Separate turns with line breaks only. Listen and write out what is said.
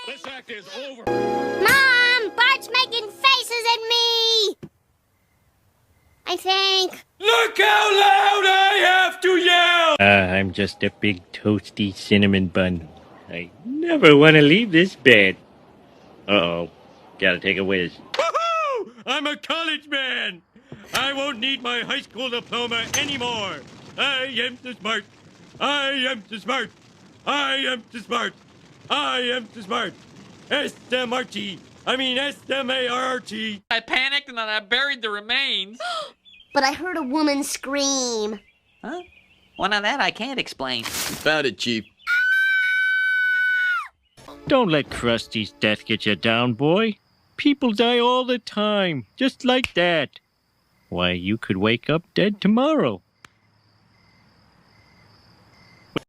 This act is over.
Mom, Bart's making faces at me. I think.
Look how loud I have to yell!
I'm just a big toasty cinnamon bun. I never want to leave this bed. Uh-oh. Gotta take a whiz.
Woohoo! I'm a college man! I won't need my high school diploma anymore. I am too smart. I am too smart. I am too smart. I am too smart. S-M-R-T. I mean S-M-A-R-T.
I panicked and then I buried the remains.
But I heard a woman scream.
Huh? Well, now that I can't explain.
Found it, Chief.
Don't let Krusty's death get you down, boy. People die all the time, just like that. Why, you could wake up dead tomorrow.